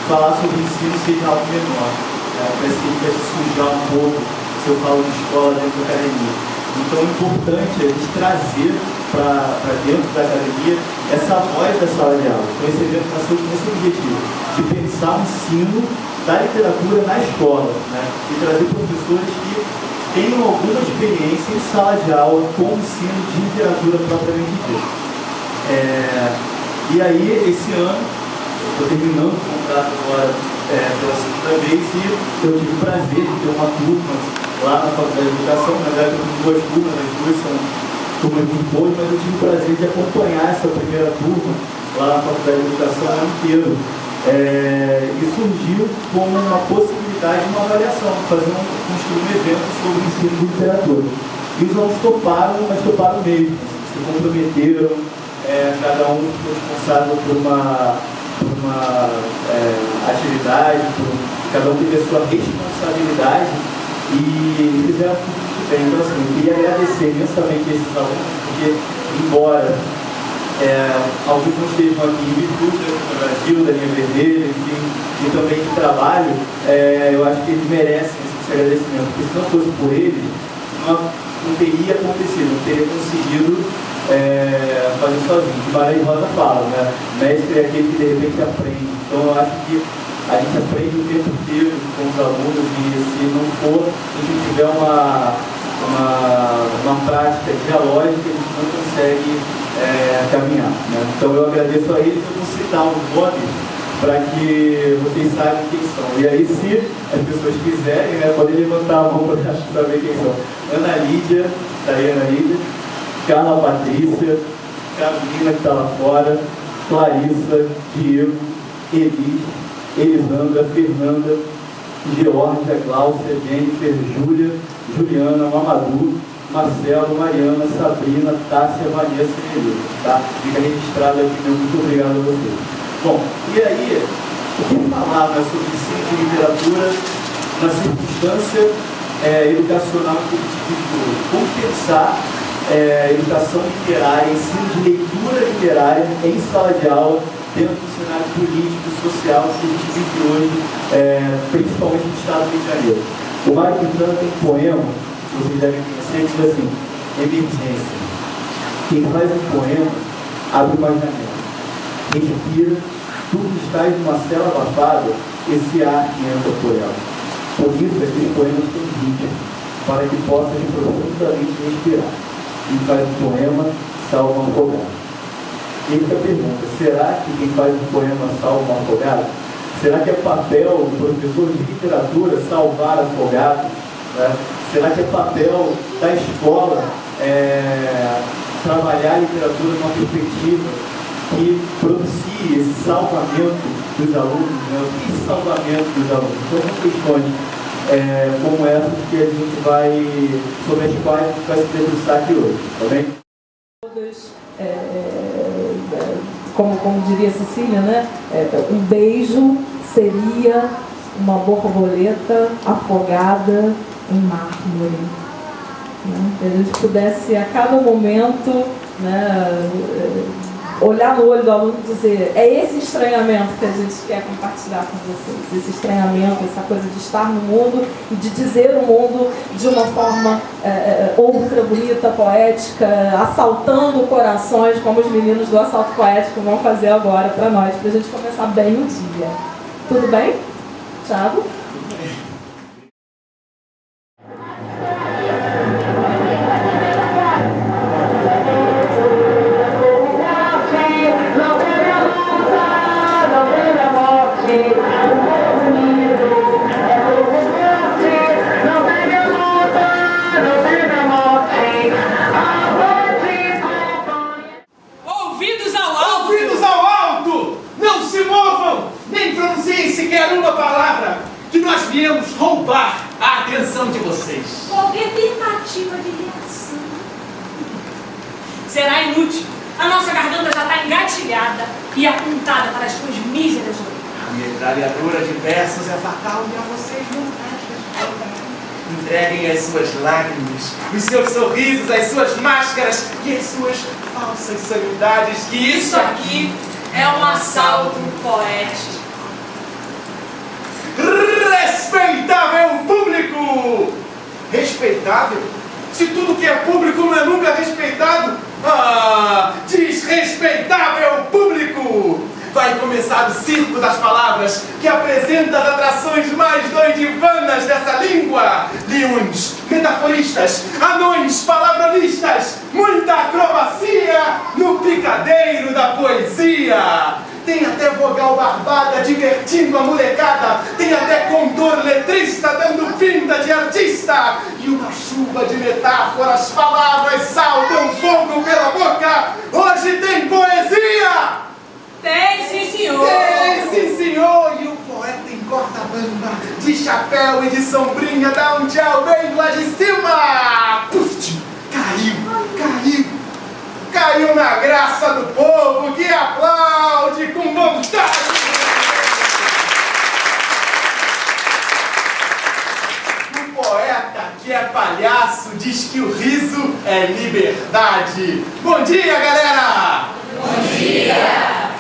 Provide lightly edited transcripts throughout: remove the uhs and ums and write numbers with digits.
falar sobre ensino seja algo menor. Parece que a gente vai se sujar um pouco se eu falo de escola dentro da academia. Então é importante a gente trazer para dentro da academia essa voz da sala de aula. Então esse evento nasceu com esse objetivo, de pensar o ensino da literatura na escola, né? E trazer professores que tenham alguma experiência em sala de aula com o ensino de literatura propriamente dita. E aí, esse ano, estou terminando o contrato agora pela segunda vez e eu tive o prazer de ter uma turma lá na Faculdade de Educação. Na verdade, eu tenho 2 turmas, as 2 são turmas muito boas, mas eu tive o prazer de acompanhar essa primeira turma lá na Faculdade de Educação o ano inteiro. E surgiu como uma possibilidade de uma avaliação, construir um evento sobre o ensino de literatura. E os alunos toparam, mas toparam mesmo, se comprometeram, cada um foi responsável por uma atividade, cada um teve a sua responsabilidade e fizeram tudo muito bem. Então, assim, eu queria agradecer imensamente a esses alunos, porque, embora alguns não estejam aqui em virtude do Brasil, da linha vermelha, enfim, e também de trabalho, eu acho que eles merecem esse agradecimento, porque se não fosse por eles, não teria acontecido, não teria conseguido fazer sozinho. O Guimarães Rosa fala, né? Mestre é aquele que de repente aprende. Então eu acho que a gente aprende o tempo inteiro com os alunos e se não for, a gente tiver uma prática dialógica, a gente não consegue caminhar, né? Então eu agradeço a eles, eu vou citar os nomes para que vocês saibam quem são. E aí, se as pessoas quiserem, né, podem levantar a mão para saber quem são. Ana Lídia, tá aí Ana Lídia, Carla Patrícia, Carolina que está lá fora, Clarissa, Diego, Elis, Elisandra, Fernanda, Georgia, Cláudia, Jennifer, Júlia, Juliana, Mamadou, Marcelo, Mariana, Sabrina, Tássia, Vanessa e Melissa, tá? Fica registrado aqui, meu muito obrigado a vocês. Bom, e aí, o que falar sobre ensino de literatura na circunstância educacional que a gente vive hoje? Como pensar educação literária, ensino de leitura literária em sala de aula, dentro do cenário político e social que a gente vive hoje, principalmente no estado do Rio de Janeiro. O Mário Quintana tem um poema, que vocês devem conhecer, que diz assim: emergência. Quem faz um poema abre uma janela, respira, tudo está em uma cela abafada, esse ar que entra por ela. Por isso, esses poemas têm ritmo, para que possas profundamente respirar. Quem faz um poema salva um afogado. E fica a pergunta: será que quem faz um poema salva um afogado? Será que é papel do professor de literatura salvar afogados? Né? Será que é papel da escola trabalhar a literatura numa perspectiva que propicie esse salvamento dos alunos? Né? O que é esse salvamento dos alunos? Então são questões como essas que a gente sobre as quais a gente vai se debruçar aqui hoje, tá bem? Como diria Cecília, né? Um beijo seria uma borboleta afogada em mármore. Né? Que a gente pudesse a cada momento, né, olhar no olho do aluno e dizer: é esse estranhamento que a gente quer compartilhar com vocês, esse estranhamento, essa coisa de estar no mundo e de dizer o mundo de uma forma ultra bonita, poética, assaltando corações, como os meninos do Assalto Poético vão fazer agora para nós, para a gente começar bem o dia. Tudo bem? Thiago? Viemos roubar a atenção de vocês. Qualquer tentativa de reação será inútil. A nossa garganta já está engatilhada e apontada para as suas míseras orelhas. A metralhadora de versos é fatal e a vocês não vai. Entreguem as suas lágrimas, os seus sorrisos, as suas máscaras e as suas falsas solenidades. Que isso aqui é um assalto poético. público. Respeitável? Se tudo que é público não é nunca respeitado, desrespeitável público! Vai começar o circo das palavras, que apresenta as atrações mais doidivanas dessa língua. Leões, metaforistas, anões, palavronistas, muita acrobacia no picadeiro da poesia. Tem até vogal barbada divertindo a molecada. Tem até contor letrista dando pinta de artista. E uma chuva de metáforas, palavras saltam fogo pela boca. Hoje tem poesia! Tem, sim, senhor. Tem, sim, senhor. E o poeta em corta-bamba, de chapéu e de sombrinha, dá um tchau bem lá de cima. Puf, caiu na graça do povo, que aplaude com vontade. O poeta que é palhaço diz que o riso é liberdade. Bom dia, galera! Bom dia!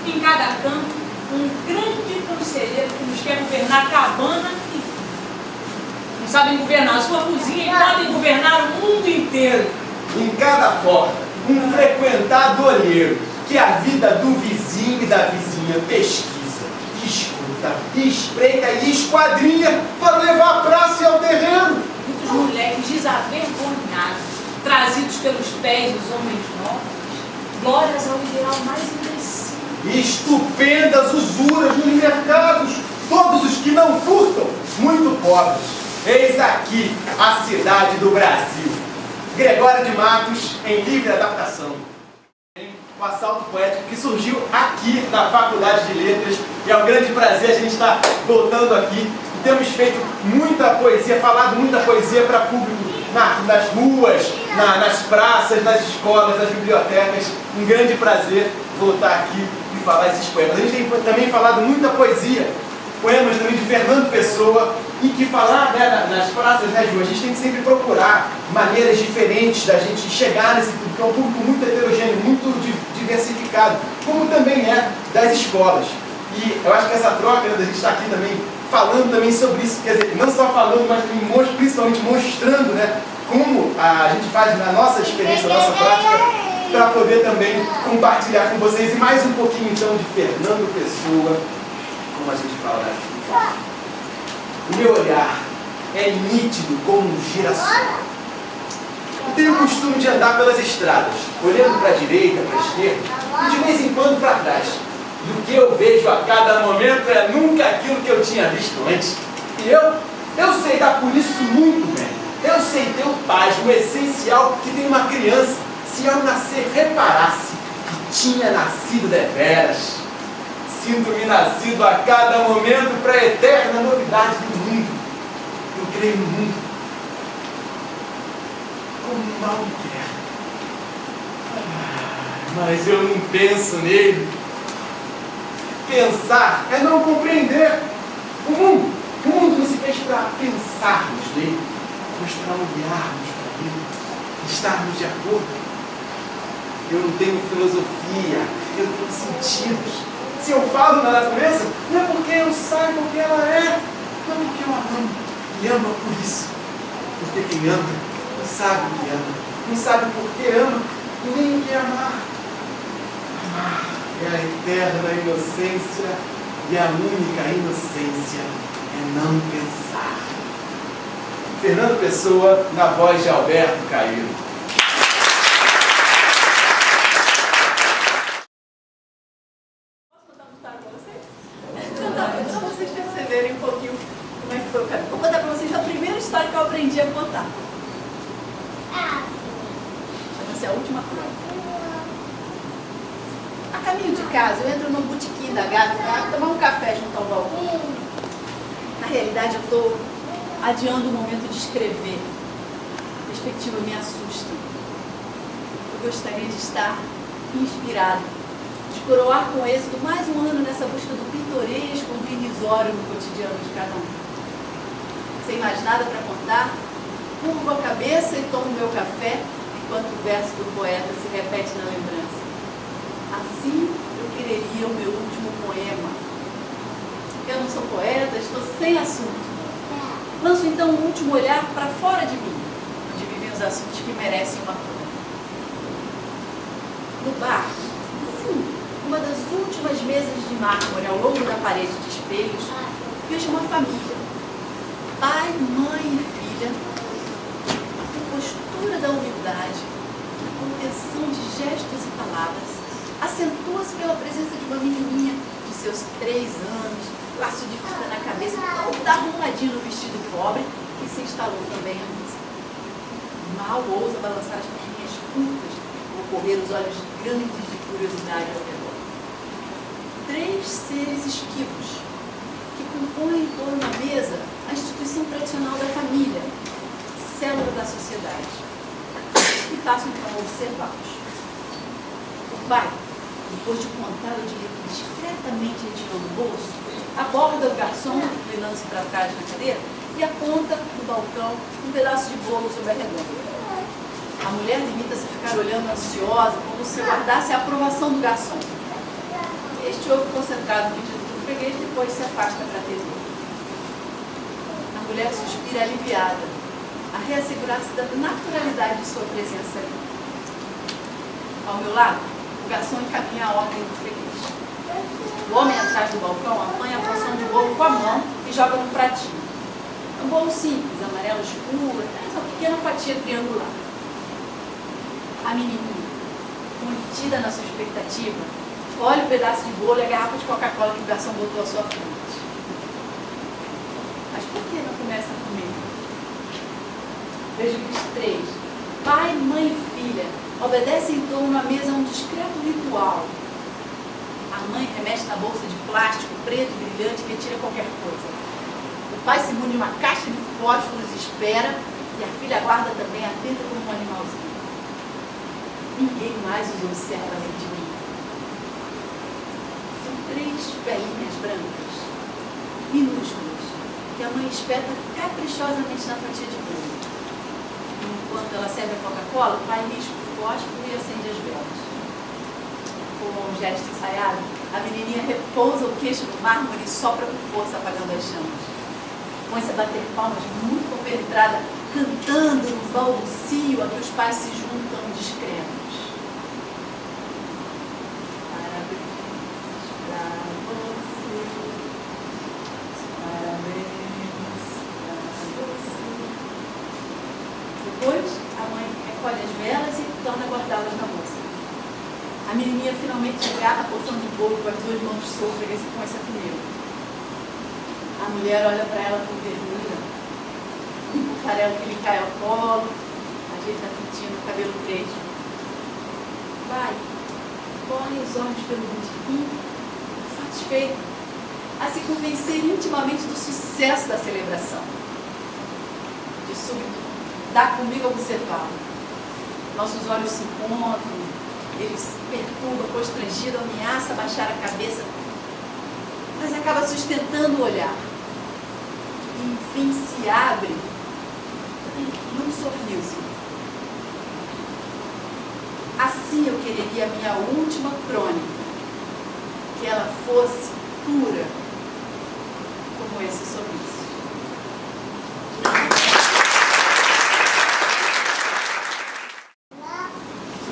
Em cada canto, um grande conselheiro que nos quer governar cabana e não sabem governar a sua cozinha e podem governar o mundo inteiro. Em cada porta, um frequentado olheiro que a vida do vizinho e da vizinha pesquisa, escuta, espreita e esquadrinha para levar a praça e ao terreno. Muitos moleques desavergonhados, trazidos pelos pés dos homens novos, glórias ao ideal mais impreciso. Estupendas usuras nos mercados, todos os que não furtam, muito pobres. Eis aqui a cidade do Brasil. Gregório de Matos, em livre adaptação. O assalto poético que surgiu aqui na Faculdade de Letras. E é um grande prazer a gente estar voltando aqui. Temos feito muita poesia, falado muita poesia para público nas ruas, nas praças, nas escolas, nas bibliotecas. Um grande prazer voltar aqui e falar esses poemas. A gente tem também falado muita poesia, poemas também de Fernando Pessoa, e que falar, né, nas praças, nas ruas, a gente tem que sempre procurar maneiras diferentes da gente chegar nesse público, que é um público muito heterogêneo, muito diversificado, como também é das escolas. E eu acho que essa troca, né, da gente estar aqui também, falando também sobre isso, quer dizer, não só falando, mas também principalmente mostrando, né, como a gente faz na nossa experiência, na nossa prática, para poder também compartilhar com vocês. E mais um pouquinho, então, de Fernando Pessoa, como a gente fala aqui. O meu olhar é nítido como um girassol. Eu tenho o costume de andar pelas estradas, olhando para a direita, para a esquerda, e de vez em quando para trás. E o que eu vejo a cada momento é nunca aquilo que eu tinha visto antes. E eu sei dar por isso muito bem. Eu sei ter o pasmo essencial que tem uma criança, se ao nascer reparasse que tinha nascido deveras. Sinto-me nascido a cada momento para a eterna novidade do mundo. Eu creio no mundo como mal quer. Mas eu não penso nele. Pensar é não compreender o mundo. O mundo não se fez para pensarmos nele, mas para olharmos para ele, estarmos de acordo. Eu não tenho filosofia, eu tenho sentidos. Se eu falo na natureza, não é porque eu saiba o que ela é, não é porque eu a amo. E ama por isso. Porque quem ama, não sabe o que ama. Não sabe por que ama, nem o que amar. Amar é a eterna inocência, e a única inocência é não pensar. Fernando Pessoa, na voz de Alberto Cairo. Para vocês perceberem um pouquinho como é que foi o caminho. Vou contar para vocês a primeira história que eu aprendi a contar. Chama-se A Última Crônica. A caminho de casa, eu entro no botequim da Gata para tomar um café junto ao balcão. Na realidade, eu estou adiando o momento de escrever. A perspectiva me assusta. Eu gostaria de estar inspirado, de coroar com êxito mais um ano nessa busca do pitoresco, do irrisório no cotidiano de cada um. Sem mais nada para contar, curvo a cabeça e tomo meu café, enquanto o verso do poeta se repete na lembrança. Assim eu quereria o meu último poema. Eu não sou poeta, estou sem assunto. Lanço então um último olhar para fora de mim, onde vivem os assuntos que merecem uma crônica. No bar, sim, uma das últimas mesas de mármore ao longo da parede de espelhos, vejo uma família, pai, mãe e filha, com postura da humildade, a contenção de gestos e palavras, acentua-se pela presença de uma menininha de seus 3 anos, laço de fita na cabeça, toda arrumadinha no vestido pobre, que se instalou também à mesa. Mal ousa balançar as perninhas curtas, ou correr os olhos grandes de curiosidade ao redor. 3 seres esquivos, que compõem em torno da mesa a instituição tradicional da família, célula da sociedade. E passo então a observá-los. O pai, depois de contar o dinheiro discretamente retirou do bolso, aborda o garçom, inclinando-se para trás na cadeira, e aponta no balcão um pedaço de bolo sobre a redonda. A mulher limita-se a ficar olhando ansiosa, como se aguardasse a aprovação do garçom. Este ouve concentrado no pedido do freguês, depois se afasta para atender. A mulher suspira aliviada, a reassegurar-se da naturalidade de sua presença ali. Ao meu lado, o garçom encaminha a ordem do freguês. O homem atrás do balcão apanha a porção de bolo com a mão e joga num pratinho. Um bolo simples, amarelo escuro, uma pequena fatia triangular. A menininha, contida na sua expectativa, olha o pedaço de bolo e a garrafa de Coca-Cola que o garçom botou à sua frente. Mas por que não começa a comer? Vejo que os 3, pai, mãe e filha, obedecem em torno à mesa a um discreto ritual. A mãe remexe na bolsa de plástico preto e brilhante e retira qualquer coisa. O pai se munde uma caixa de fósforos e espera, e a filha aguarda também atenta como um animalzinho. Ninguém mais os observa além de mim. São 3 velhinhas brancas, minúsculas, que a mãe espeta caprichosamente na fatia de bolo. Enquanto ela serve a Coca-Cola, o pai risca o fósforo e acende as velas. Com um gesto ensaiado, a menininha repousa o queixo no mármore e sopra com força, apagando as chamas. Põe-se a bater palmas muito compenetrada, cantando no balbucio a que os pais se juntam discretos. Depois, a mãe recolhe as velas e torna a guardá-las na bolsa. A menininha finalmente agarra a porção de bolo com as 2 mãos sôfregas e começa a comer. A mulher olha para ela com ternura, limpa o farelo que lhe cai ao colo, ajeita a fitinha no cabelo preto. Vai, corre os olhos pelo botequim, satisfeito, a se convencer intimamente do sucesso da celebração. De súbito, dá comigo a observá-lo. Nossos olhos se encontram, ele se perturba, constrangido, ameaça baixar a cabeça, mas acaba sustentando o olhar. E, enfim, se abre num sorriso. Assim eu quereria a minha última crônica, que ela fosse pura como esse sorriso.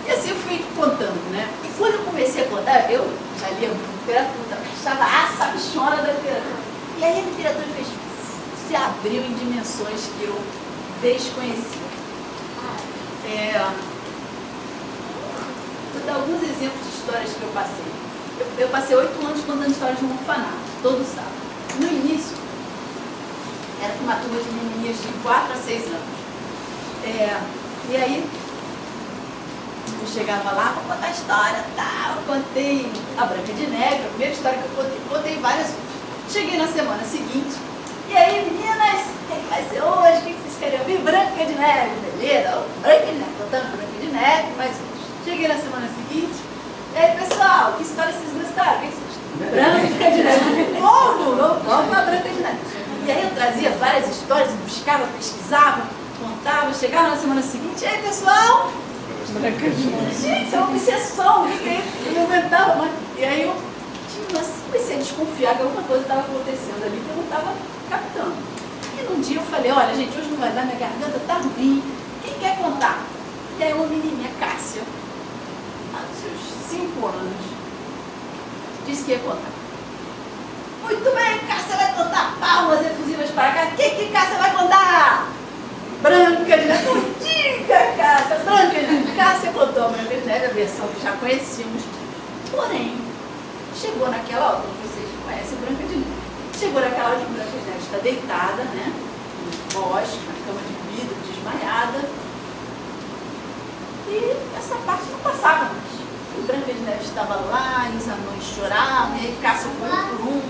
E assim eu fui contando, né? E quando eu comecei a contar, eu já lia literatura, estava a sabichona da literatura. E aí a literatura se abriu em dimensões que eu desconhecia. Vou dar alguns exemplos de histórias que eu passei. Eu passei 8 anos contando histórias no orfanato, todo sábado. No início, era com uma turma de menininhas de 4 a 6 anos. E aí, eu chegava lá, vou contar a história, tá? Eu contei a Branca de Neve, a primeira história que eu contei várias outras. Cheguei na semana seguinte, e aí, meninas, o que vai ser hoje? O que vocês querem ouvir? Branca de Neve, beleza? Branca de Neve, contando Branca de Neve, mas cheguei na semana seguinte, e aí, pessoal, que história vocês gostaram? O que vocês gostaram? Branca de Neve. Vamos pra Branca de Neve. E aí eu trazia várias histórias, buscava, pesquisava, contava, chegava na semana seguinte, e aí, pessoal? Branca de Neve. Gente, isso é uma obsessão, eu não aguentava mais. E aí eu comecei a desconfiar que alguma coisa estava acontecendo ali que eu não estava captando. E Aí num dia eu falei, olha gente, hoje não vai dar, minha garganta tá ruim. Quem quer contar? E aí uma menininha, Cássia, aos seus 5 anos, disse que ia contar. Muito bem, Cássia vai contar. Palmas efusivas para cá. Que Cássia vai contar? Branca de Neve. Diga, Cássia. Branca de Neve. Cássia contou a Branca de Neve, a versão que já conhecíamos. Porém, chegou naquela hora, vocês conhecem Branca de Neve. Chegou naquela hora que Branca de Neve está deitada, né? No bosque, na cama de vidro, desmaiada. E essa parte não passava mais. O Branca de Neve estava lá, e os anões choravam, e aí Cássia foi por um.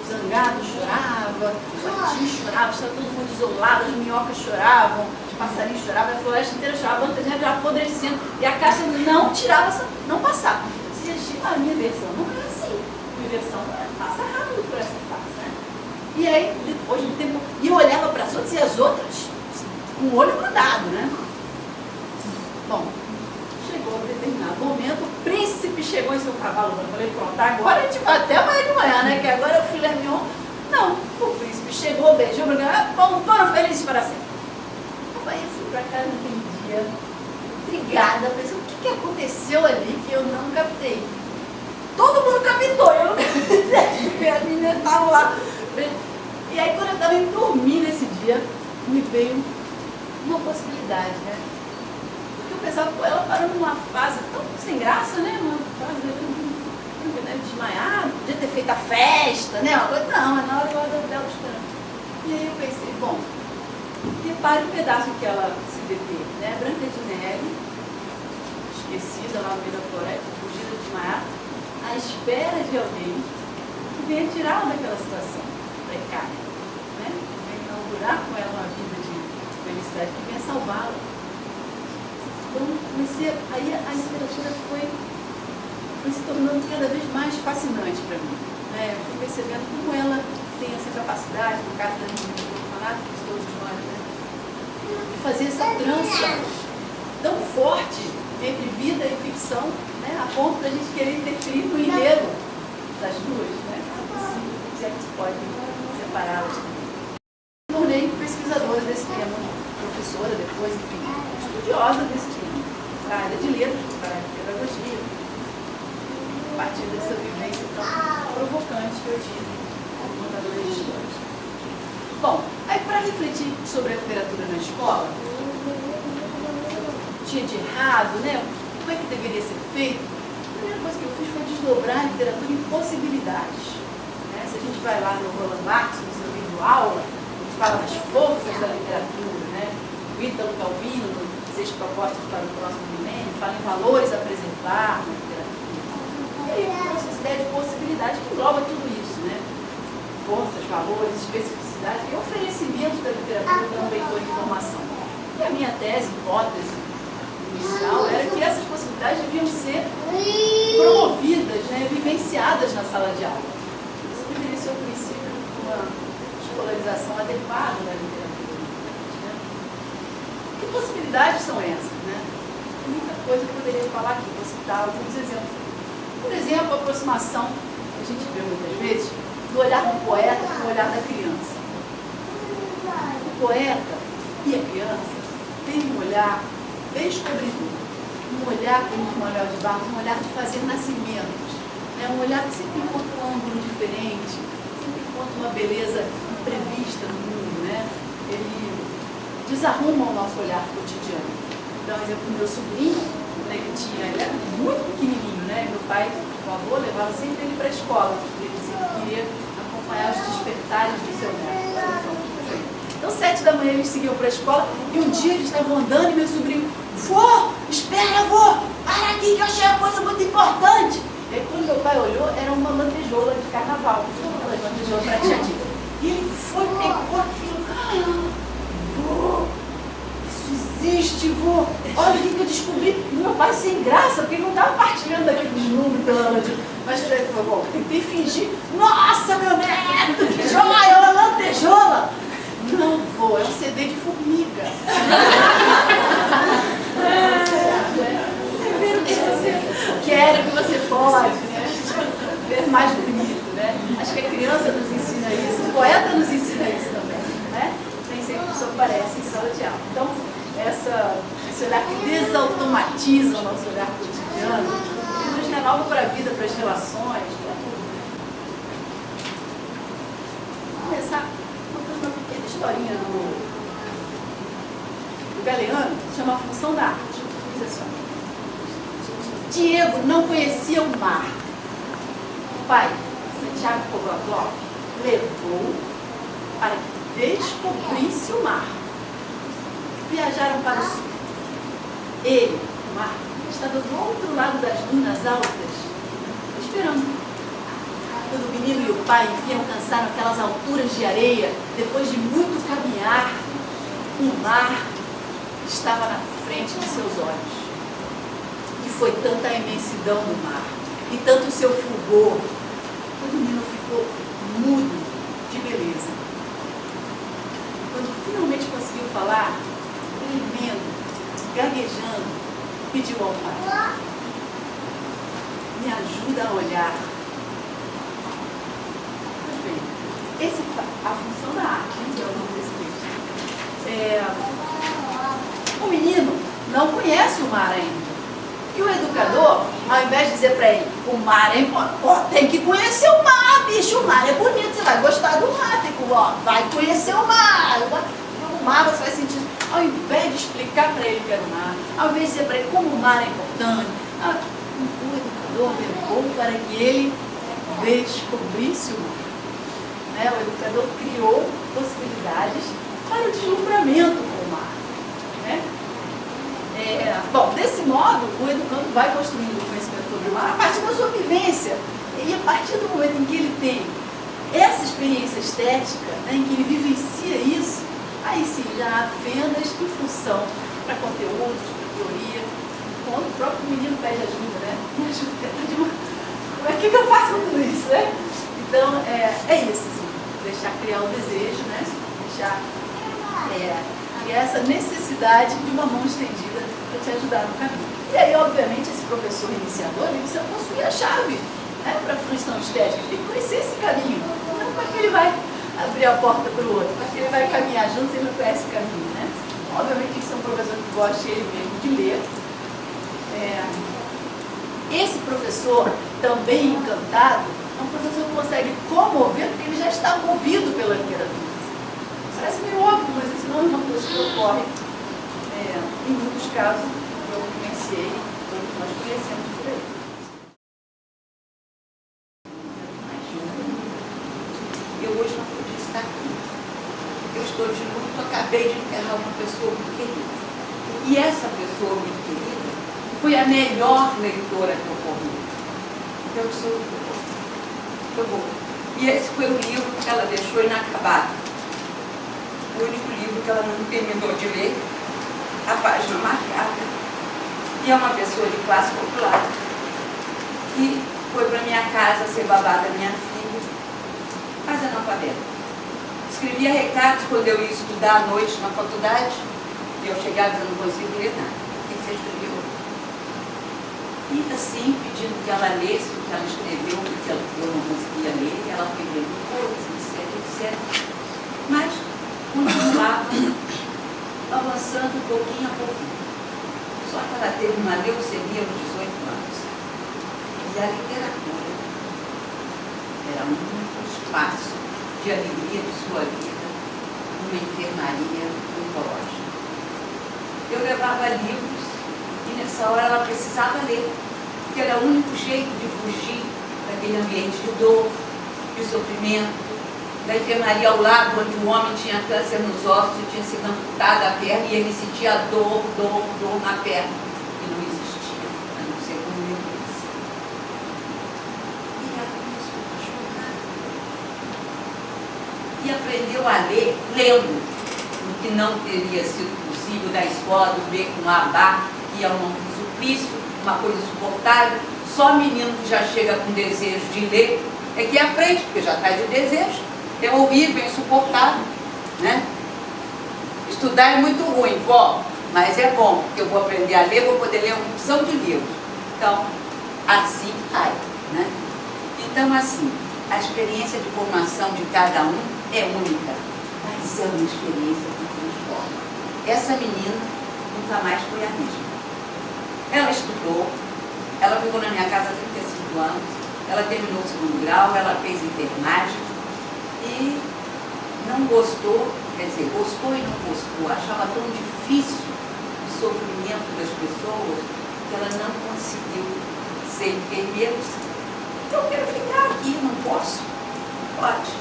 O zangado chorava, o patinho chorava, estava todo mundo isolado, as minhocas choravam, os passarinhos choravam, a floresta inteira chorava, a Branca de Neve apodrecendo, e a Cássia não tirava, não passava. Dizia, a minha versão não é assim, a minha versão passa rápido por essa fase, né? E aí, depois de um tempo, e eu olhava para as outras, e as outras com o olho grudado, né? Bom, chegou a determinado momento, o príncipe chegou em seu cavalo, eu falei, pronto, agora a gente vai até amanhã de manhã, né? Que agora o filé mignon. Não, o príncipe chegou, beijou, bom, foram felizes para sempre. Aí eu fui para casa naquele dia, intrigada, pensei, o que aconteceu ali que eu não captei? Todo mundo captou, eu não captei, a menina estava lá. E aí quando eu estava indo dormir nesse dia, me veio uma possibilidade, né? Eu pensava, pô, ela parou numa fase tão sem graça, né? Uma fase desmaiada, podia ter feito a festa, né? Uma coisa, não, é na hora dela esperando. E aí eu pensei, bom, repare o pedaço que ela se deteve, né? Branca de Neve, esquecida lá no meio da floresta, fugida, desmaiada, à espera de alguém que venha tirá-la daquela situação precária, né? Venha inaugurar com ela uma vida de felicidade, que venha salvá-la. Então, aí a literatura foi se tornando cada vez mais fascinante para mim. Né? Eu fui percebendo como ela tem essa capacidade, no caso da minha fanática, de todos nós, né? De fazer essa trança tão forte entre vida e ficção, né? A ponto da gente querer interferir no enredo das duas, né? Se é que se pode separá-las. Me tornei pesquisadora desse tema, professora depois, enfim, estudiosa desse tema, para a área de letras, para a área de pedagogia, a partir dessa vivência tão provocante que eu tive como contadora de histórias. Bom, aí para refletir sobre a literatura na escola, tinha de errado, né? Como é que deveria ser feito? A primeira coisa que eu fiz foi desdobrar a literatura em possibilidades. Né? Se a gente vai lá no Roland Barthes, no seu livro Aula, ele fala das forças da literatura, né? O Ítalo Calvino, no 6 propostas para o próximo milênio, fala em valores a preservar na literatura. E aí trouxe essa ideia de possibilidade que engloba tudo isso, né? Forças, valores, especificidades e oferecimento da literatura para um leitor em formação. E a minha tese, hipótese inicial, era que essas possibilidades deviam ser promovidas, né, vivenciadas na sala de aula. Isso deveria ser o princípio de uma escolarização adequada da literatura. Né? Que possibilidades são essas? Né? Tem muita coisa que eu poderia falar aqui, vou citar alguns exemplos. Por exemplo, a aproximação que a gente vê muitas vezes do olhar do poeta com o olhar da criança. O poeta e a criança têm um olhar descobridor, um olhar como um olhar de barro, um olhar de fazer nascimentos, né? Um olhar que sempre encontra um ângulo diferente, sempre encontra uma beleza imprevista no mundo, né? Ele desarruma o nosso olhar cotidiano. Então, por exemplo, o meu sobrinho, né, ele era muito pequenininho, né? Meu pai, o avô, levava sempre ele para a escola, porque ele sempre queria acompanhar os despertares do seu neto. Então, 7 da manhã eles seguiam para a escola e um dia eles estavam andando e meu sobrinho, vô, espera, vô, para aqui que eu achei uma coisa muito importante. E aí, quando meu pai olhou, era uma lantejola de carnaval, aquela lantejola prateadinha. E ele foi, pegou aquilo, vô, existe, vô. Olha o que eu descobri. E meu pai sem graça, porque ele não estava partilhando aquele deslumbre pela lantejola. Mas ele falou, bom, tentei fingir. Nossa, meu neto, que joia, é uma lantejola. Não, vô, é um CD de formiga. Ver o que você quer, o que você pode, né? Ver mais bonito, né? Acho que a criança nos ensina isso, o poeta nos ensina isso também, né? aparece em sala de aula. Então, esse olhar que desautomatiza o nosso olhar cotidiano, ele nos renova para a vida, para as relações, para tudo. Vamos começar contando uma pequena historinha do Galeano, que chama A Função da Arte. Diz assim: Diego não conhecia o mar. O pai, Santiago Kovratov, levou para que descobrisse o mar. Viajaram para o sul. Ele, o mar, estava do outro lado das dunas altas, esperando. Quando o menino e o pai, enfim, alcançaram aquelas alturas de areia, depois de muito caminhar, o mar estava na frente de seus olhos. E foi tanta a imensidão do mar, e tanto o seu fulgor, que o menino ficou mudo de beleza. Quando finalmente conseguiu falar, tremendo, gaguejando, pediu ao pai: me ajuda a olhar. Pois bem, essa é a função da arte, que é o nome desse texto. O menino não conhece o mar ainda. E o educador, ao invés de dizer para ele: o mar é importante, tem que conhecer o mar, bicho, o mar é bonito, você vai gostar do mar, vai conhecer o mar. O mar você vai sentir. Ao invés de explicar para ele que era o mar, ao invés de dizer para ele como o mar é importante, o educador levou para que ele descobrisse o mar. O educador criou possibilidades para o deslumbramento com o mar. Bom, desse modo, o educando vai construindo o conhecimento sobre o mar a partir da sua vivência. E a partir do momento em que ele tem essa experiência estética, em que ele vivencia isso, aí sim já há fendas em função para conteúdos, para teoria. Quando o próprio menino pede ajuda, me ajuda, como é que eu faço com tudo isso, Então, é isso, assim, deixar criar o desejo, deixar criar essa necessidade de uma mão estendida para te ajudar no caminho. E aí, obviamente, esse professor iniciador, ele precisa possuir a chave para a fruição estética, ele tem que conhecer esse caminho. Não como é que ele vai abrir a porta para o outro, porque ele vai caminhar junto se ele não conhece o caminho, Obviamente, isso é um professor que gosta ele mesmo de ler. Esse professor, também encantado, é um professor que consegue comover porque ele já está movido pela literatura. Parece meio óbvio, mas isso não é uma coisa que ocorre em muitos casos que eu vivenciei, todos nós conhecemos por aí. Eu hoje não podia estar aqui. Eu estou de luto, acabei de enterrar uma pessoa muito querida. E essa pessoa muito querida foi a melhor leitora que eu corri. Então eu vou. E esse foi o livro que ela deixou inacabado. O único livro que ela não terminou de ler, a página marcada. E é uma pessoa de classe popular que foi para minha casa ser babá da minha filha, mas analfabeta. Escrevia recados quando eu ia estudar à noite na faculdade, e eu chegava e eu não consigo ler nada. O que você escreveu? E assim, pedindo que ela lesse o que ela escreveu, porque eu não conseguia ler, ela foi lendo coisas, etc. Mas continuava avançando pouquinho a pouquinho. Só que ela teve uma leucemia aos 18 anos. E a literatura era muito espaço de alegria de sua vida numa enfermaria oncológica. Eu levava livros e nessa hora ela precisava ler, porque era o único jeito de fugir daquele ambiente de dor, de sofrimento, da enfermaria ao lado, onde o homem tinha câncer nos ossos e tinha sido amputada a perna e ele sentia dor na perna, que não existia, a não ser como ele disse. E ela começou a chorar. E aprendeu a ler, lendo, o que não teria sido possível da escola, do beco no abá, que é um suplício, uma coisa insuportável. Só menino que já chega com desejo de ler é que aprende, porque já traz o desejo. É horrível, é insuportável, Estudar é muito ruim, mas é bom, porque eu vou aprender a ler, vou poder ler uma opção de livros. Então, assim vai, Então, assim, a experiência de formação de cada um é única, mas é uma experiência que transforma. essa menina nunca mais foi a mesma. Ela estudou, ela ficou na minha casa há 35 anos, ela terminou o segundo grau, ela fez enfermagem e não gostou, quer dizer, gostou e não gostou, achava tão difícil o sofrimento das pessoas que ela não conseguiu ser enfermeira. Eu quero ficar aqui, não posso? Pode.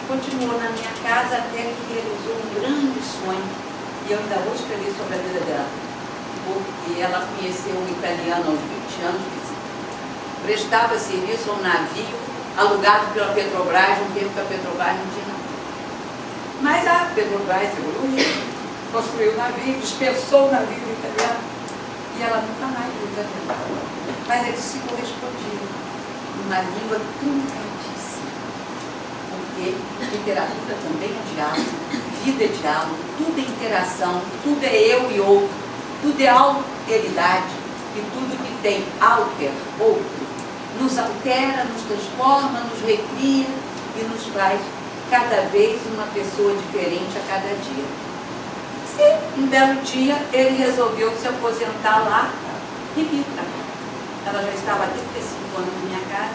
Continuou na minha casa até que realizou um grande sonho. E eu ainda vou escrever sobre a vida dela. Porque ela conheceu um italiano aos 20 anos que prestava serviço a um navio alugado pela Petrobras, um tempo que a Petrobras não tinha navio. Mas a Petrobras evoluiu, construiu o navio, dispensou o navio italiano e ela nunca mais viu o italiano. Mas eles se correspondiam numa língua truncadíssima. Porque literatura também é diálogo, vida é diálogo, tudo é interação, tudo é eu e outro, tudo é alteridade e tudo que tem alter, outro, nos altera, nos transforma, nos recria e nos faz cada vez uma pessoa diferente a cada dia. E um belo dia ele resolveu se aposentar lá e vir para cá. Ela já estava há 35 anos na minha casa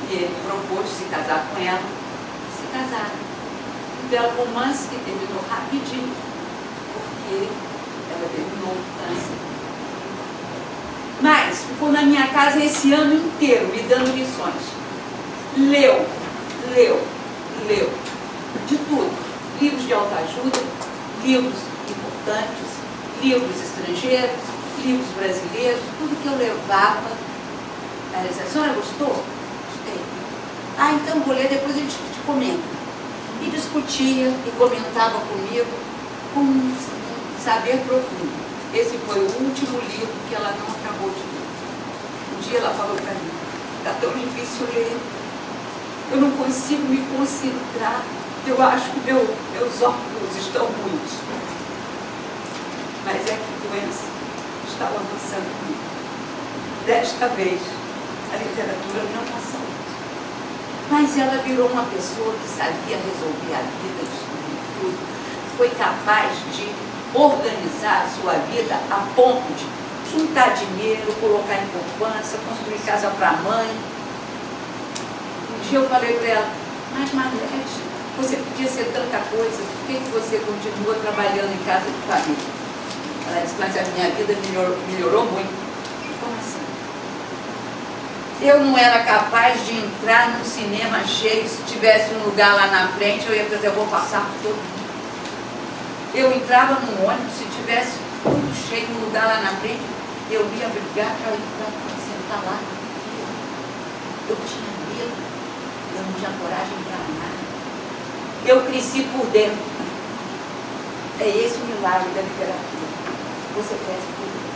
e ele propôs se casar com ela. Se casaram. Um belo romance que terminou rapidinho, porque ela teve um novo câncer. Mas ficou na minha casa esse ano inteiro me dando lições. Leu de tudo. Livros de autoajuda, livros importantes, livros estrangeiros, livros brasileiros, tudo que eu levava. Ela dizia, a senhora gostou? Gostei. Ah, então vou ler, depois a gente comenta. E discutia e comentava comigo com um saber profundo. Esse foi o último livro que ela não acabou de ler. Um dia ela falou para mim, está tão difícil ler, eu não consigo me concentrar, eu acho que meus óculos estão ruins. Mas é que a doença estava avançando comigo. Desta vez, a literatura não passou. Mas ela virou uma pessoa que sabia resolver a vida, descobrir tudo, foi capaz de organizar a sua vida a ponto de juntar dinheiro, colocar em poupança, construir casa para a mãe. Um dia eu falei para ela, mas Marlete, você podia ser tanta coisa, por que você continua trabalhando em casa de família? Ela disse, mas a minha vida melhorou muito. Como assim? Eu não era capaz de entrar num cinema cheio, se tivesse um lugar lá na frente, eu ia dizer, eu vou passar por todo mundo. Eu entrava num ônibus, se tivesse tudo cheio, um lugar lá na frente, eu ia brigar para ir para sentar lá. Eu tinha medo, eu não tinha coragem para nada. Eu cresci por dentro. É esse o milagre da literatura. Você cresce por dentro.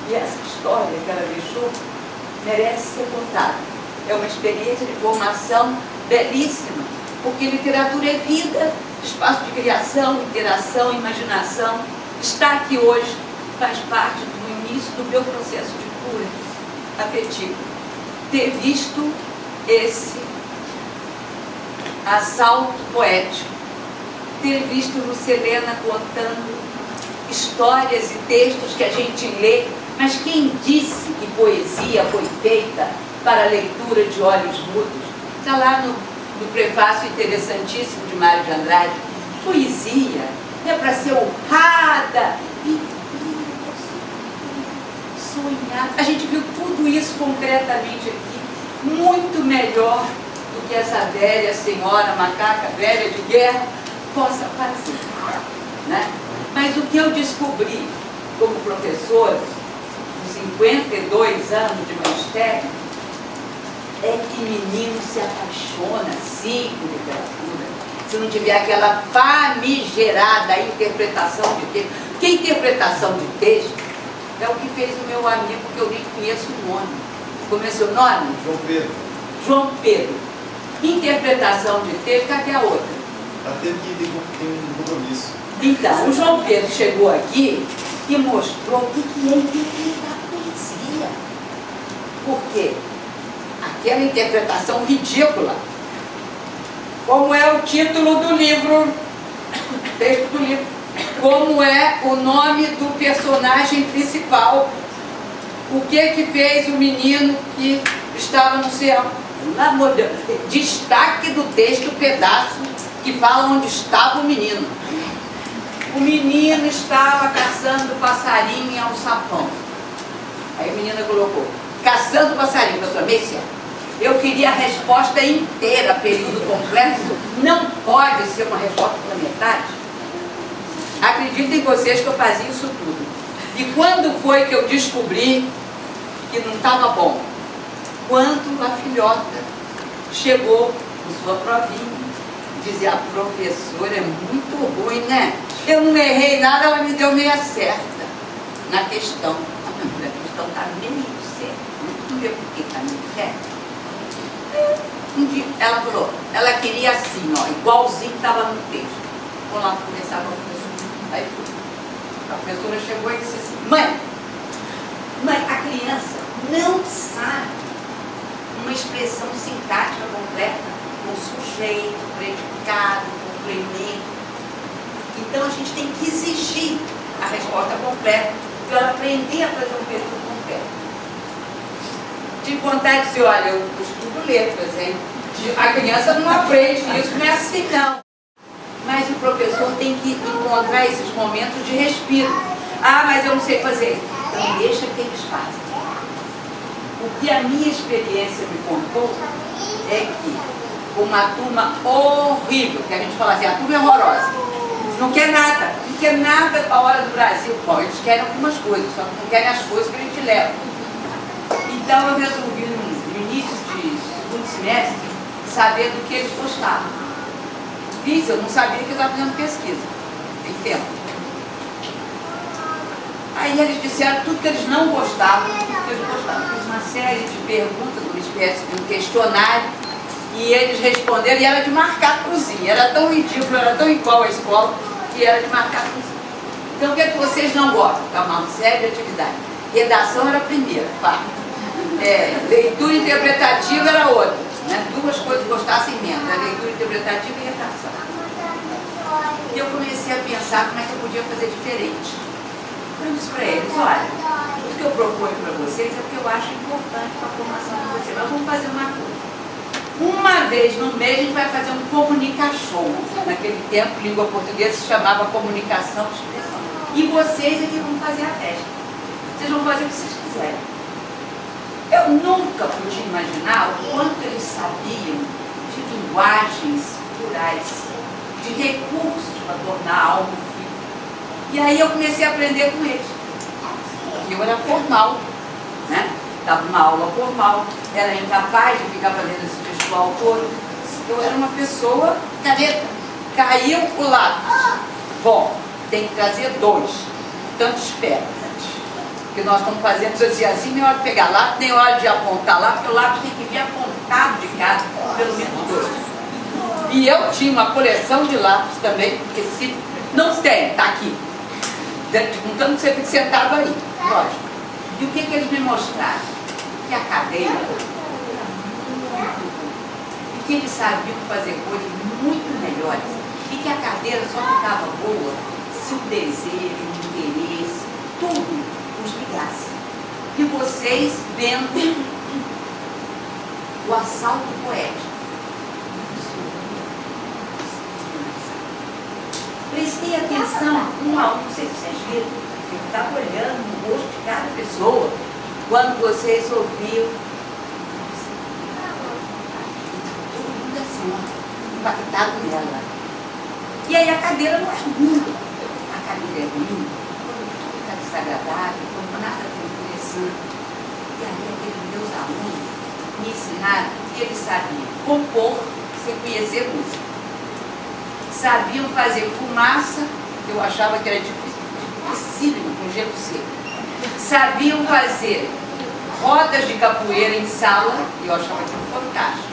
E essa história que ela deixou merece ser contada. É uma experiência de formação belíssima, porque literatura é vida, espaço de criação, interação, imaginação. Estar aqui hoje faz parte do início do meu processo de cura afetivo. Ter visto esse assalto poético, ter visto Lucilena contando histórias e textos que a gente lê, mas quem disse que poesia foi feita para a leitura de olhos mudos? Está lá no prefácio interessantíssimo de Mário de Andrade. Poesia é para ser honrada e sonhada. A gente viu tudo isso concretamente aqui, muito melhor do que essa velha senhora macaca, velha de guerra, possa fazer. Né? Mas o que eu descobri como professora, com 52 anos de magistério, é que menino se apaixona sim por literatura, se não tiver aquela famigerada interpretação de texto. Que interpretação de texto é o que fez o meu amigo, que eu nem conheço o nome. Como é seu nome? João Pedro. João Pedro. Interpretação de texto, cadê a outra? Ela teve que ter um compromisso. Então, o João Pedro chegou aqui e mostrou o que é interpretar poesia. Por quê? Aquela interpretação ridícula, como é o título do livro, texto do livro, como é o nome do personagem principal, o que fez o menino que estava no céu. Pelo amor de Deus, destaque do texto, pedaço que fala onde estava o menino. O menino estava caçando passarinho em alçapão. Aí a menina colocou, caçando passarinho, para sua mesa. Eu queria a resposta inteira, período completo. Não pode ser uma resposta pela metade. Acreditem vocês que eu fazia isso tudo. E quando foi que eu descobri que não estava bom? Quando a filhota chegou com sua provinha, dizia, a professora é muito ruim, né? Eu não errei nada, ela me deu meia certa na questão. A questão está meio certa. Vamos ver por que está meio certa. Um dia ela falou, ela queria assim, ó, igualzinho estava no texto. Vou lá conversar com a professora. Aí a professora chegou e disse assim, mãe, a criança não sabe uma expressão sintática completa, com sujeito, predicado, complemento. Então a gente tem que exigir a resposta completa para ela aprender a fazer um período completo. Tive vontade de dizer, olha, eu estudo letras, hein? A criança não aprende isso, não é assim não. Mas o professor tem que encontrar esses momentos de respiro. Ah, mas eu não sei fazer. Então deixa que eles fazem. O que a minha experiência me contou é que uma turma horrível, que a gente fala assim, a turma é horrorosa, não quer nada a hora do Brasil. Bom, eles querem algumas coisas, só que não querem as coisas que a gente leva. Então eu resolvi no início de segundo semestre saber do que eles gostavam. Fiz, eu não sabia que eu estava fazendo pesquisa. Tem tempo. Aí eles disseram tudo que eles não gostavam, tudo que eles gostavam. Fiz uma série de perguntas, uma espécie de um questionário, e eles responderam, e era de marcar cruzinha. Era tão ridículo, era tão igual à escola, que era de marcar cruzinha. Então o que é que vocês não gostam? É uma série de atividades. Redação era a primeira, pá. Leitura interpretativa era outra, né? Duas coisas que gostassem menos, a leitura interpretativa e redação. E eu comecei a pensar como é que eu podia fazer diferente. Eu disse para eles, olha, tudo que eu proponho para vocês é o que eu acho importante para a formação de vocês. Nós vamos fazer uma coisa. Uma vez no mês a gente vai fazer um comunicação. Naquele tempo, língua portuguesa se chamava comunicação de expressão. E vocês é que vão fazer a festa. Vocês vão fazer o que vocês quiserem. Eu nunca podia imaginar o quanto eles sabiam de linguagens plurais, de recursos para tornar algo vivo. E aí eu comecei a aprender com eles. Eu era formal, né? Estava numa aula formal, era incapaz de ficar fazendo esse textual todo. Eu era uma pessoa caneta. Caiu o lápis. Bom, tem que trazer 2. Tanto espera. Que nós estamos fazendo assim, nem hora de pegar lápis, nem hora de apontar lápis, porque o lápis tem que vir apontado de casa, pelo menos 2. E eu tinha uma coleção de lápis também, porque se não tem, está aqui. Perguntando que você fica sentado aí, lógico. E o que eles me mostraram? Que a cadeira, e que eles sabiam fazer coisas muito melhores, e que a cadeira só ficava boa se o desejo, o interesse, tudo ligasse. E vocês vendo o assalto poético. Prestei atenção um a um, não sei se vocês viram, eu estava olhando no rosto de cada pessoa quando vocês ouviam. Todo mundo assim, ó, impactado nela. E aí a cadeira não é ruim. A cadeira é ruim quando tudo está desagradável, quando nada tem interessante. E aí aqueles meus alunos me ensinaram que eles sabiam compor sem conhecer música. Sabiam fazer fumaça, eu achava que era dificílimo com gelo seco. Sabiam fazer rodas de capoeira em sala, eu achava que era fantástico.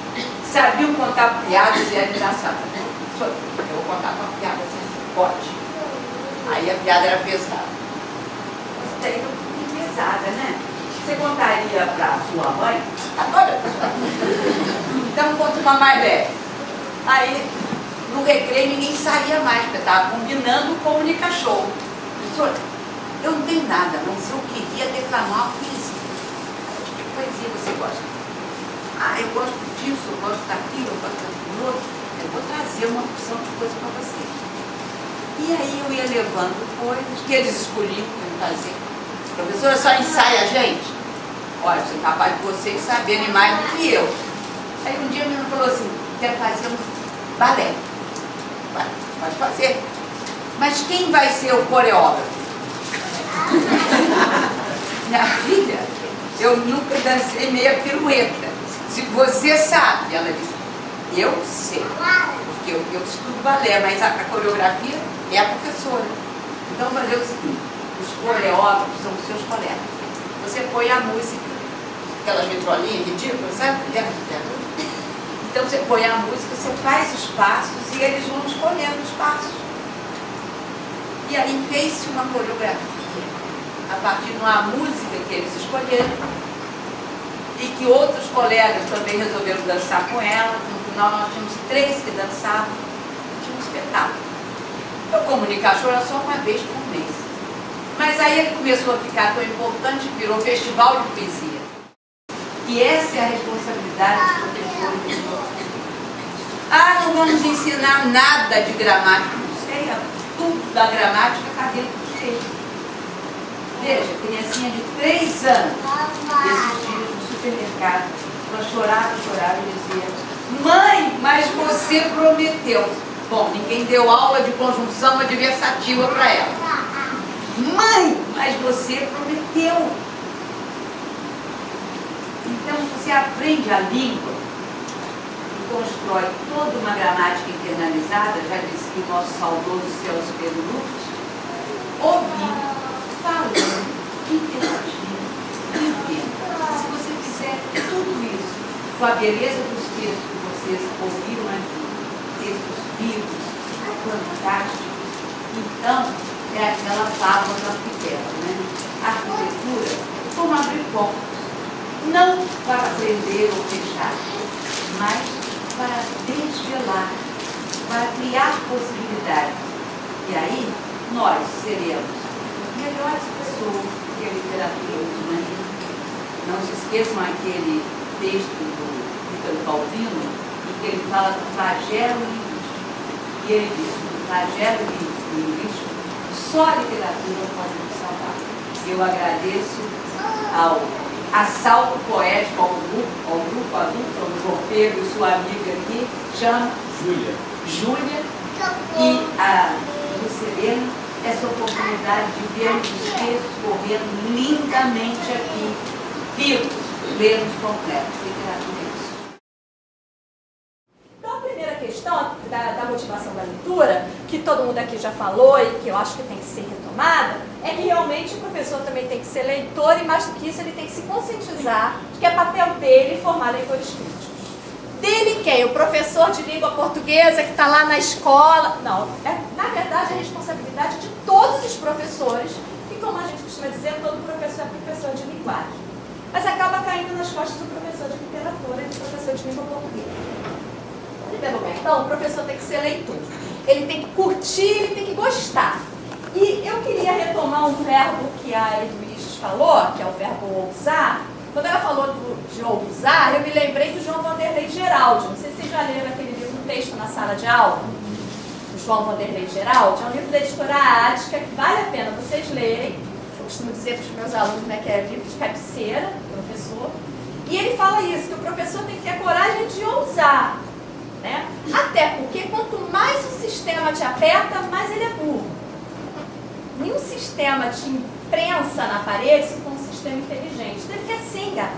Sabiam contar piadas e eles já sabem. Eu vou contar uma piada assim, pode. Aí a piada era pesada. Você tem muito pesada, né? Você contaria para sua mãe? Adora. Então conta uma mais leve. Aí no recreio ninguém saía mais, porque estava combinando o comunica-show. Professor, eu não tenho nada, mas eu queria declamar uma poesia. Que poesia você gosta? Ah, eu gosto disso, eu gosto daquilo, eu gosto daquilo outro. Eu vou trazer uma opção de coisa para você. E aí eu ia levando coisas que eles escolhiam para fazer. Professora, só ensaia a gente? Olha, você é capaz de vocês saberem mais do que eu. Aí um dia a menina falou assim, quero fazer um balé. Pode fazer. Mas quem vai ser o coreógrafo? Minha filha, eu nunca dancei meia pirueta. Se você sabe, ela disse, eu sei, porque eu estudo balé, mas a coreografia é a professora. Então, vamos fazer o seguinte, os coreógrafos são os seus colegas. Você põe a música, aquelas vitrolinhas ridículas, sabe? Então, você põe a música, você faz os passos e eles vão escolhendo os passos. E aí fez-se uma coreografia, a partir de uma música que eles escolheram, e que outros colegas também resolveram dançar com ela. No final nós tínhamos 3 que dançavam, tinha um espetáculo. O comunica-show era só uma vez por mês. Mas aí ele começou a ficar tão importante que virou festival de poesia. E essa é a responsabilidade dos professores. Ah, não vamos ensinar nada de gramática. Não sei, tudo da gramática está dentro do texto. Veja, criancinha de 3 anos, esses dias no supermercado, ela chorava e dizia, mãe, mas você prometeu. Bom, ninguém deu aula de conjunção adversativa para ela. Mãe, mas você prometeu. Então você aprende a língua e constrói toda uma gramática internalizada, já disse que o nosso saudoso Celso Pedro Lucas, ouvindo, falando, interagindo, vivendo. Se você fizer tudo isso com a beleza dos textos que vocês ouviram aqui, textos vivos, fantásticos, então é aquela fábula do arquiteto, né? A arquitetura é como abrir portas, não para prender ou fechar, mas para desvelar, para criar possibilidades. E aí nós seremos melhores pessoas que a literatura humana. Não se esqueçam aquele texto do Ítalo Calvino, em que ele fala do flagelo linguístico. E ele diz que o flagelo linguístico só a literatura pode nos salvar. Eu agradeço ao assalto poético ao grupo adulto, ao João Pedro e sua amiga aqui, chama Júlia, e a Lucilena, essa oportunidade de ver os textos correndo lindamente aqui, vivos, lendo completos. Literatura é isso. Então, a primeira questão da motivação da leitura, que todo mundo aqui já falou e que eu acho que tem que ser retomada, é que realmente o professor também tem que ser leitor e, mais do que isso, ele tem que se conscientizar de que é papel dele formar leitores críticos. Dele quem? O professor de língua portuguesa que está lá na escola? Não, na verdade é a responsabilidade de todos os professores, e como a gente costuma dizer, todo professor é professor de linguagem. Mas acaba caindo nas costas do professor de literatura e do professor de língua portuguesa. Em primeiro lugar, então, o professor tem que ser leitor. Ele tem que curtir, ele tem que gostar. E eu queria retomar um verbo que a Edwiges falou, que é o verbo ousar. Quando ela falou de ousar, eu me lembrei do João Vanderlei Geraldi. Não sei se vocês já leram aquele livro, um texto na sala de aula, do João Vanderlei Geraldi. É um livro da editora Ática que vale a pena vocês lerem. Eu costumo dizer para os meus alunos, né, que é livro de cabeceira, professor. E ele fala isso, que o professor tem que ter a coragem de ousar. Né? Até porque quanto mais o sistema te aperta, mais ele é burro. Nenhum sistema te imprensa na parede se for um sistema inteligente. Ele quer ser enganado.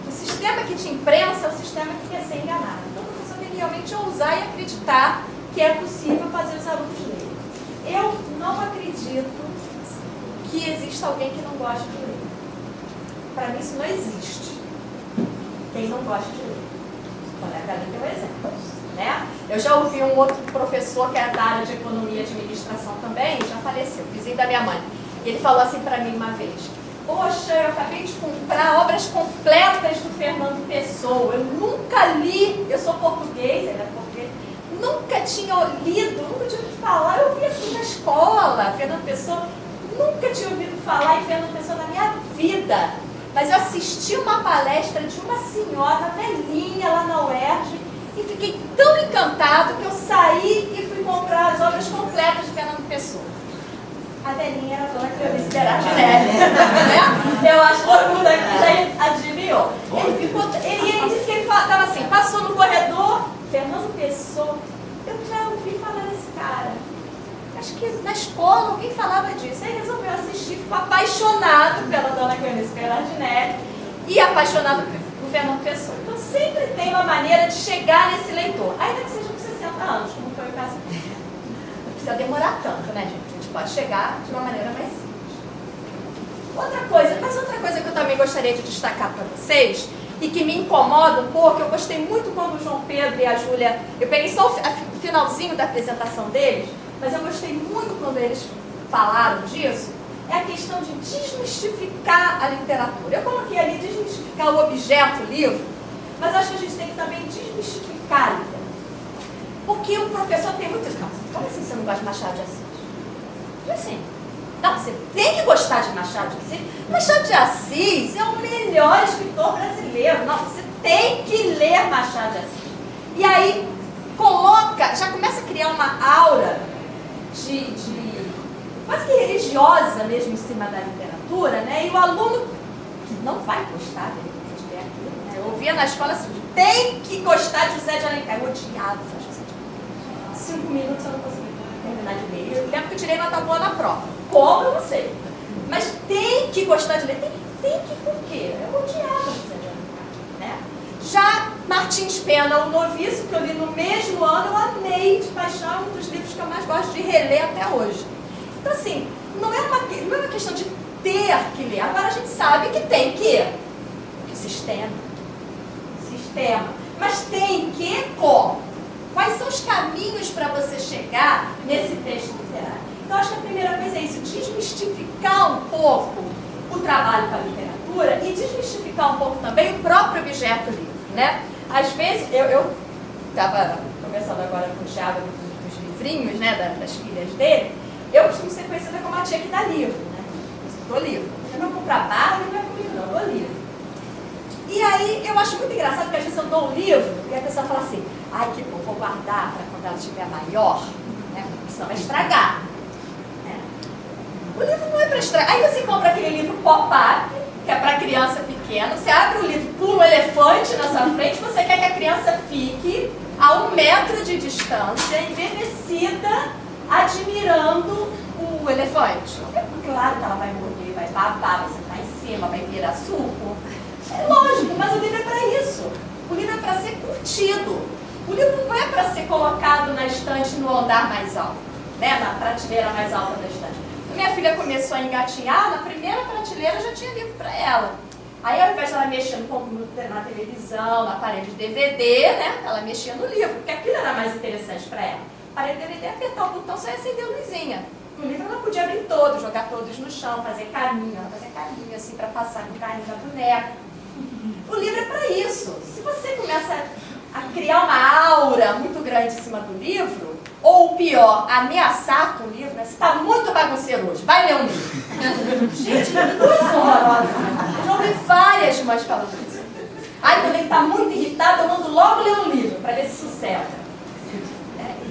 O sistema que te imprensa é o sistema que quer ser enganado. Então o professor tem que realmente ousar e acreditar que é possível fazer os alunos lerem. Eu não acredito que exista alguém que não goste de ler. Para mim isso não existe. Quem não gosta de ler. Para mim tem um exemplo. Né? Eu já ouvi um outro professor que era da área de economia e administração também, já faleceu, vizinho da minha mãe. E ele falou assim para mim uma vez: poxa, eu acabei de comprar obras completas do Fernando Pessoa. Eu nunca li, eu sou português, ele é português, nunca tinha lido, nunca tinha ouvido falar. Eu vi assim na escola, Fernando Pessoa, nunca tinha ouvido falar em Fernando Pessoa na minha vida. Mas eu assisti uma palestra de uma senhora velhinha lá na UERJ e fiquei tão encantado que eu saí e fui comprar as obras completas de Fernando Pessoa. A velhinha era a dona Cleonice Berardinelli, né? Eu acho que todo mundo aqui já adivinhou. Ele disse que ele estava assim, passou no corredor, Fernando Pessoa, eu já ouvi falar desse cara. Acho que na escola alguém falava disso. Aí resolveu assistir, ficou apaixonado pela dona Cleonice Berardinelli e apaixonado por Fernando Pessoa. Então sempre tem uma maneira de chegar nesse leitor, ainda que seja com 60 anos, como foi o caso dele. Não precisa demorar tanto, né, gente? A gente pode chegar de uma maneira mais simples. Outra coisa que eu também gostaria de destacar para vocês, e que me incomoda um pouco, eu gostei muito quando o João Pedro e a Júlia, eu peguei só o finalzinho da apresentação deles, mas eu gostei muito quando eles falaram disso, é a questão de desmistificar a literatura. Eu coloquei ali desmistificar o objeto, o livro, mas acho que a gente tem que também desmistificar a literatura. Porque o professor tem muito... Como assim você não gosta de Machado de Assis? Assim, não, você tem que gostar de Machado de Assis. Machado de Assis é o melhor escritor brasileiro. Não, você tem que ler Machado de Assis. E aí, já começa a criar uma aura de quase que religiosa mesmo em cima da literatura, né? E o aluno que não vai gostar dele, de ler aquilo, né? Eu ouvia na escola assim, tem que gostar de José de Alencar. Eu odiava José de Alencar. 5 minutos eu não conseguia terminar de ler. Eu lembro que eu tirei nota boa na prova. Como? Eu não sei. Mas tem que gostar de ler. Tem que por quê? Eu odiava José de Alencar, né? Já Martins Pena, O Noviço, que eu li no mesmo ano, eu amei de paixão, é um dos livros que eu mais gosto de reler até hoje. Então, assim, não é uma questão de ter que ler. Agora a gente sabe que tem que sistema. Mas tem que como? Quais são os caminhos para você chegar nesse texto literário? Então, acho que a primeira coisa é isso, desmistificar um pouco o trabalho com a literatura e desmistificar um pouco também o próprio objeto livro, né? Às vezes, eu estava conversando agora com o Thiago dos livrinhos, né, das filhas dele. Eu costumo ser conhecida como a tia que dá livro, né? Eu dou livro. Eu não compro barra, não é comigo, não, eu dou livro. E aí, eu acho muito engraçado que às vezes eu dou um livro e a pessoa fala assim, ai, que bom, vou guardar para quando ela estiver maior, né? Porque senão vai estragar. Né? O livro não é para estragar. Aí você compra aquele livro pop-up, que é para criança pequena, você abre o livro, pula um elefante na sua frente, você quer que a criança fique a 1 metro de distância, embevecida, admirando o elefante. Claro que ela vai morder, vai babar, vai sentar em cima, vai virar suco. É lógico, mas o livro é para isso. O livro é para ser curtido. O livro não é para ser colocado na estante no andar mais alto, né? Na prateleira mais alta da estante. Minha filha começou a engatinhar, na primeira prateleira já tinha livro para ela. Aí, ao invés de ela mexer na televisão, na parede de DVD, né? Ela mexia no livro, porque aquilo era mais interessante para ela. Parede de DVD, apertar o botão, só ia acender a luzinha. No livro ela podia abrir todos, jogar todos no chão, fazer caminho. Ela fazia caminho assim para passar com carinho da boneca. O livro é para isso. Se você começa a criar uma aura muito grande em cima do livro, ou pior, ameaçar com o livro, né? Você está muito bagunceiro hoje, vai ler um livro. Gente, que coisa horrorosa. Eu já ouvi várias mães falando isso. Aí quando ele está muito irritado, eu mando logo ler um livro, para ver se sossega.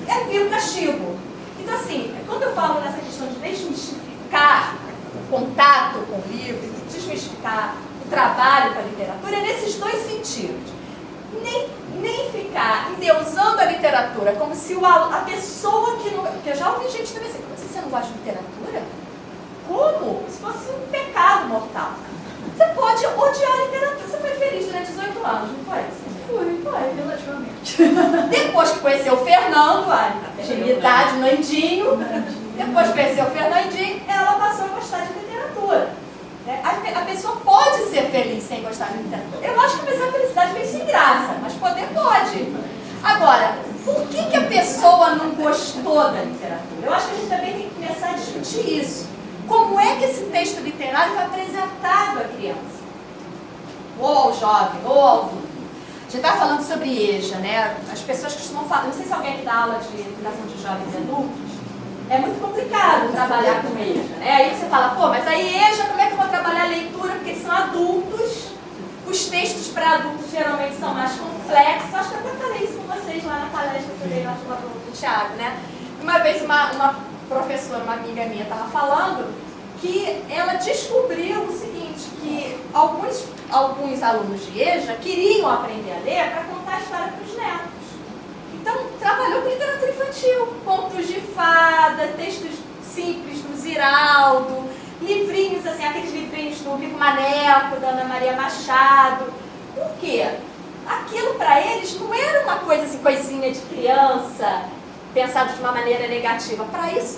É vir o castigo. Então, assim, quando eu falo nessa questão de desmistificar o contato com o livro, desmistificar o trabalho com a literatura, é nesses dois sentidos. Nem ficar endeusando a literatura como se a pessoa que não... Porque eu já ouvi gente também assim, como você não gosta de literatura? Como? Se fosse um pecado mortal. Você pode odiar a literatura. Você foi feliz durante 18 anos, não foi? Foi, relativamente. Depois que conheceu o Fernando, a intimidade, o Nandinho, depois que conheceu o Fernandinho, ela passou a gostar de literatura. A pessoa pode ser feliz sem gostar de literatura. Eu acho que a felicidade vem sem graça, mas poder pode. Agora, por que a pessoa não gostou da literatura? Eu acho que a gente também tem que começar a discutir isso. Como é que esse texto literário foi apresentado à criança? Ou ao jovem, ou ao adulto? A gente estava falando sobre EJA, né? As pessoas costumam falar, não sei se alguém que dá aula de educação de jovens e adultos, é muito complicado trabalhar com EJA, né? Aí você fala, pô, mas aí EJA, como é que eu vou trabalhar a leitura? Porque eles são adultos, os textos para adultos geralmente são mais complexos. Acho que eu até falei isso com vocês lá na palestra que eu dei lá do Thiago, né? Uma vez uma professora, uma amiga minha, estava falando que ela descobriu o seguinte, que alguns alunos de EJA queriam aprender a ler para contar a história para os netos. Então, trabalhou com literatura infantil, contos de fada, textos simples do Ziraldo, livrinhos, assim, aqueles livrinhos do Rico Maneco, da Ana Maria Machado. Por quê? Aquilo para eles não era uma coisa assim, coisinha de criança, pensado de uma maneira negativa. Para eles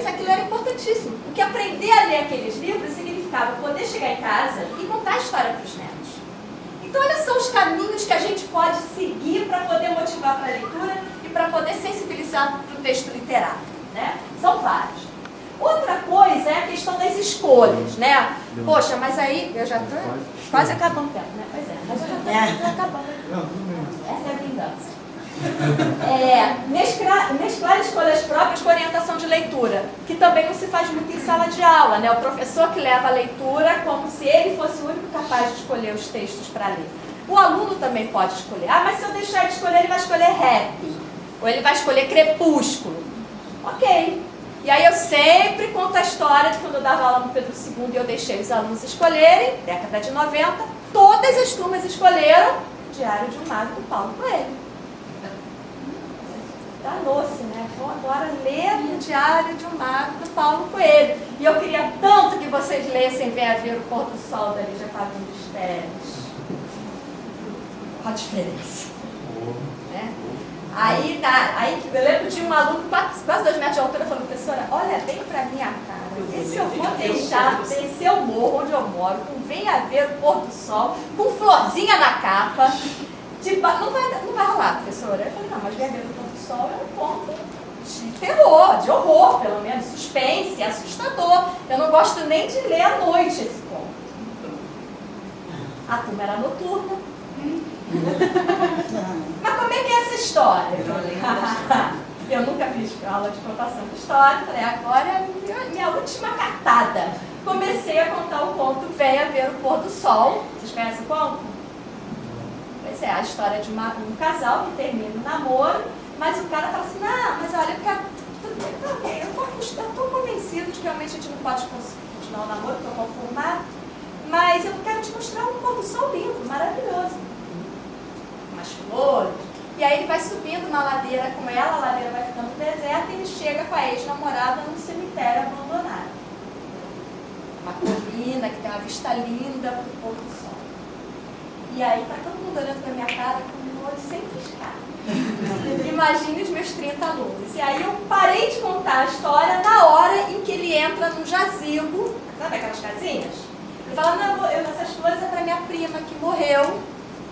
aquilo era importantíssimo. Porque aprender a ler aqueles livros significava poder chegar em casa e contar a história para os netos. Então, olha só os caminhos que a gente pode seguir para poder motivar para a leitura e para poder sensibilizar para o texto literário, né? São vários. Outra coisa é a questão das escolhas, né? Poxa, mas aí eu já estou quase acabando o tempo, né? Pois é, mas eu já estou acabando. Essa é a vingança. Mesclar escolhas próprias com orientação de leitura, que também não se faz muito em sala de aula, né? O professor que leva a leitura como se ele fosse o único capaz de escolher os textos para ler. O aluno também pode escolher. Ah, mas se eu deixar de escolher, ele vai escolher rap, ou ele vai escolher Crepúsculo. Ok. E aí eu sempre conto a história de quando eu dava aula no Pedro II e eu deixei os alunos escolherem, década de 90, todas as turmas escolheram Diário de um Mago do Paulo Coelho. Danou-se, né? Vou agora ler o Diário de um Mago do Paulo Coelho. E eu queria tanto que vocês lessem Vem a Ver o Pôr do Sol da Lígia Fagundes Teles. Qual a diferença? Né? Aí eu lembro de um aluno quase 2 metros de altura falando, professora, olha bem pra minha cara. E se eu vou deixar descer o morro onde eu moro, com Vem a Ver o Pôr do Sol, com florzinha na capa, não vai rolar, professora. Eu falei, não, mas Vem a Ver o Pôr do Sol é um conto de terror, de horror, pelo menos, suspense, assustador. Eu não gosto nem de ler à noite esse conto. A turma era noturna. Mas como é que é essa história? Eu nunca fiz aula de contação de história. Falei, agora é a minha última cartada. Comecei a contar o conto Vem a Ver o Pôr do Sol. Vocês conhecem o conto? Pois é, a história de um casal que termina o namoro, mas o cara fala assim, não, mas olha, eu estou convencido de que realmente a gente não pode continuar o namoro, estou conformado, mas eu quero te mostrar um pôr do sol lindo, maravilhoso. Umas flores. E aí ele vai subindo na ladeira com ela, a ladeira vai ficando deserta e ele chega com a ex-namorada num cemitério abandonado. Uma colina que tem uma vista linda para o pôr do sol. E aí tá todo mundo olhando pra minha cara com um olho sem piscar. Imagine os meus 30 alunos. E aí eu parei de contar a história na hora em que ele entra num jazigo, sabe aquelas casinhas? Ele fala, não, essas flores é pra minha prima que morreu,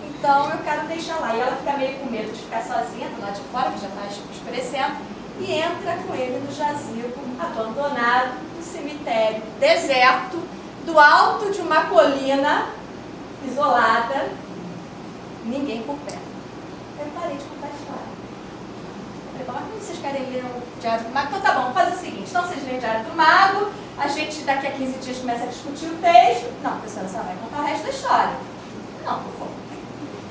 então eu quero deixar lá. E ela fica meio com medo de ficar sozinha do lado de fora, que já está escurecendo, e entra com ele no jazigo, abandonado, no cemitério, deserto, do alto de uma colina, isolada, ninguém por perto. Eu parei de contar a história. Eu falei, mas como vocês querem ler o Diário do Mago? Então tá bom, faz o seguinte, então vocês leem o Diário do Mago, a gente daqui a 15 dias começa a discutir o texto. Não, professora, você vai contar o resto da história. Não, por favor.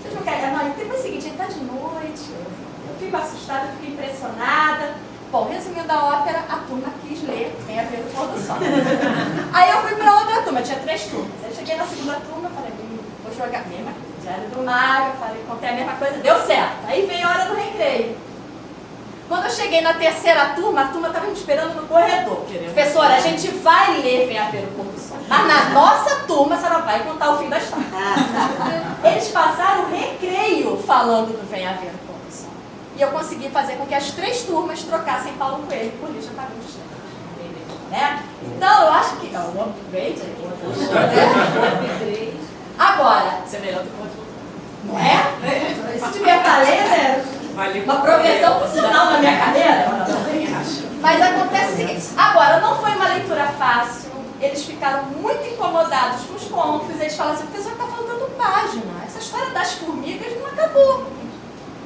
Vocês não querem? Não, depois é o seguinte, ele tá de noite, eu fico assustada, eu fico impressionada. Bom, resumindo a ópera, a turma quis ler Vem a Ver o Pôr do Sol. Aí eu fui para outra turma, tinha 3 turmas. Aí eu cheguei na segunda turma, falei, vou jogar a mesma coisa, Diário do Mago, falei, contei a mesma coisa, deu certo. Aí veio a hora do recreio. Quando eu cheguei na terceira turma, a turma estava me esperando no corredor. Professora, a gente vai ler Vem a Ver o Pôr do Sol, mas na nossa turma a senhora vai contar o fim da história. Eles passaram o recreio falando do Vem a Ver o Pôr do Sol. E eu consegui fazer com que as 3 turmas trocassem Paulo Coelho por Lígia Fagundes Teles. Né? Então, eu acho que... o upgrade aqui. Agora... Isso é melhor do que o outro. Não é? Se tiver falei, né? Uma progressão funcional na minha carreira. Mas acontece o seguinte. Agora, não foi uma leitura fácil. Eles ficaram muito incomodados com os contos. Eles falaram assim, professor, está faltando página. Essa história das formigas não acabou.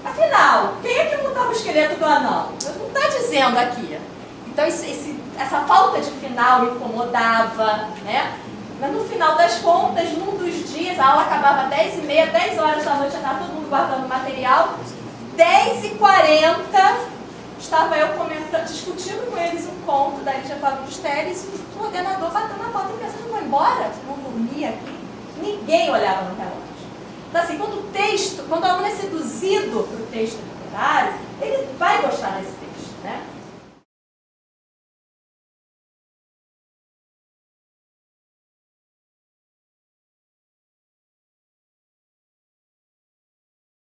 Afinal, quem é que montava o esqueleto do anão? Não está dizendo aqui. Então, essa falta de final incomodava, né? Mas no final das contas, num dos dias, a aula acabava às 10h30, 10 horas da noite, já estava todo mundo guardando material. 10h40, estava eu discutindo com eles um conto da Lídia Fagundes Telles, e o coordenador batendo na porta e pensando, não vou embora? Você não dormia aqui? Ninguém olhava no relógio. Então, assim, quando o aluno é seduzido para o texto literário, ele vai gostar desse texto, né?